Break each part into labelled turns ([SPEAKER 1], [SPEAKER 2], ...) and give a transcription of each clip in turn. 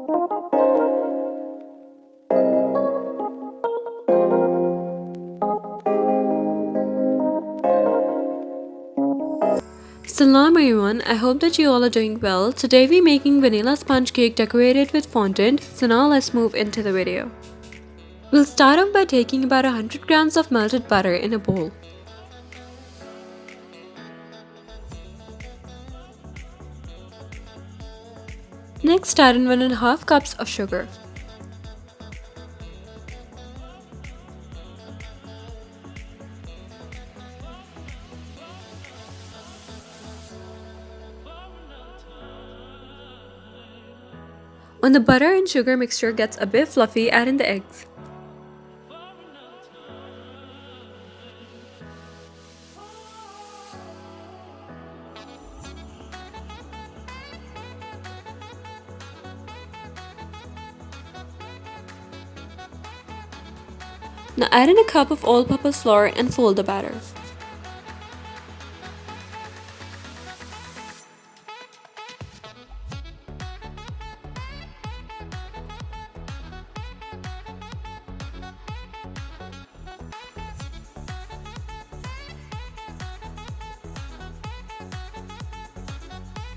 [SPEAKER 1] Salam everyone, I hope that you all are doing well. Today we're making vanilla sponge cake decorated with fondant, so now let's move into the video. We'll start off by taking about 100 grams of melted butter in a bowl. Next add in 1.5 cups of sugar. When the butter and sugar mixture gets a bit fluffy, add in the eggs. Now add in a cup of all-purpose flour and fold the batter.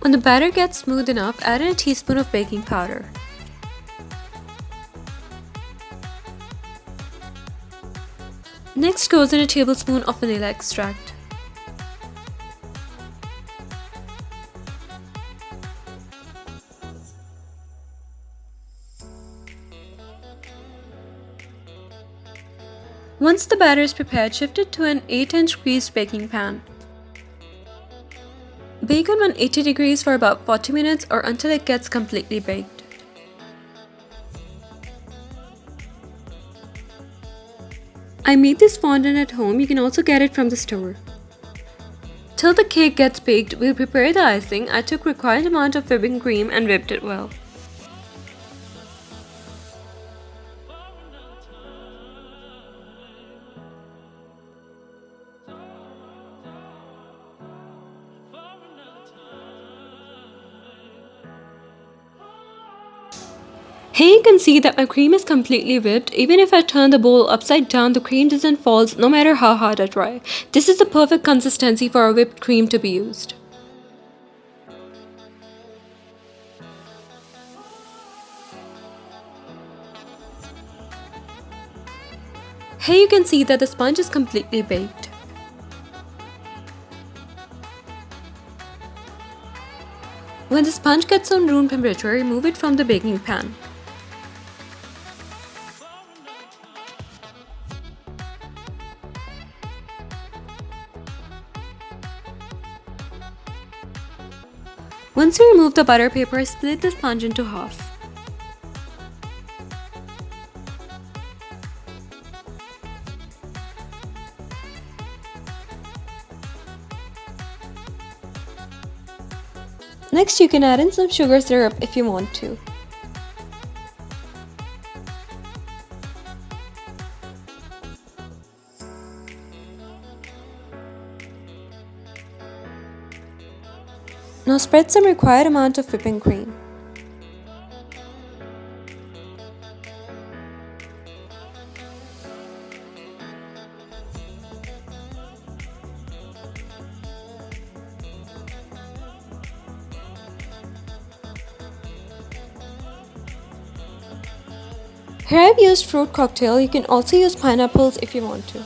[SPEAKER 1] When the batter gets smooth enough, add in a teaspoon of baking powder. Next goes in a tablespoon of vanilla extract. Once the batter is prepared, shift it to an 8-inch greased baking pan. Bake on 180 degrees for about 40 minutes or until it gets completely baked. I made this fondant at home, you can also get it from the store. Till the cake gets baked, we'll prepare the icing. I took required amount of whipping cream and whipped it well. Here you can see that my cream is completely whipped. Even if I turn the bowl upside down, the cream doesn't fall no matter how hard I try. This is the perfect consistency for a whipped cream to be used. Here you can see that the sponge is completely baked. When the sponge gets on room temperature, remove it from the baking pan. Once you remove the butter paper, split the sponge into half. Next, you can add in some sugar syrup if you want to. Now spread some required amount of whipping cream. Here I've used fruit cocktail, you can also use pineapples if you want to.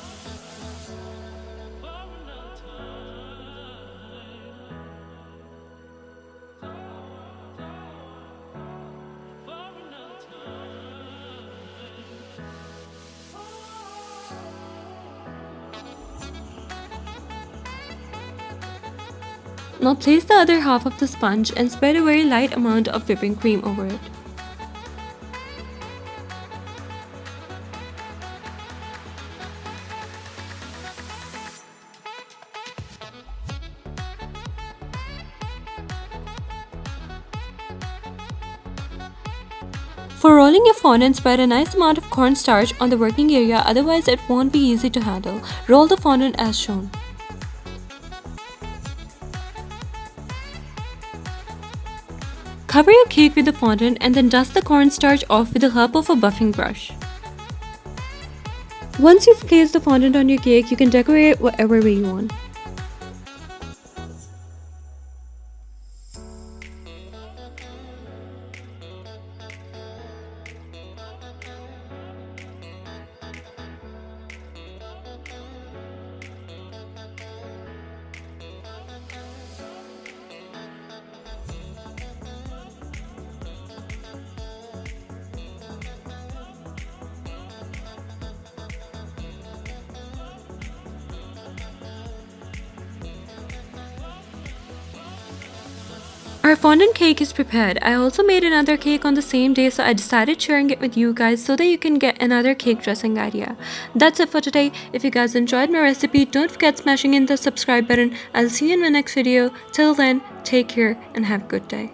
[SPEAKER 1] Now place the other half of the sponge and spread a very light amount of whipping cream over it. For rolling your fondant, spread a nice amount of cornstarch on the working area, otherwise it won't be easy to handle. Roll the fondant as shown. Cover your cake with the fondant and then dust the cornstarch off with the help of a buffing brush. Once you've placed the fondant on your cake, you can decorate it whatever way you want. Our fondant cake is prepared. I also made another cake on the same day, so I decided sharing it with you guys so that you can get another cake dressing idea. That's it for today. If you guys enjoyed my recipe, don't forget smashing in the subscribe button. I'll see you in my next video. Till then, take care and have a good day.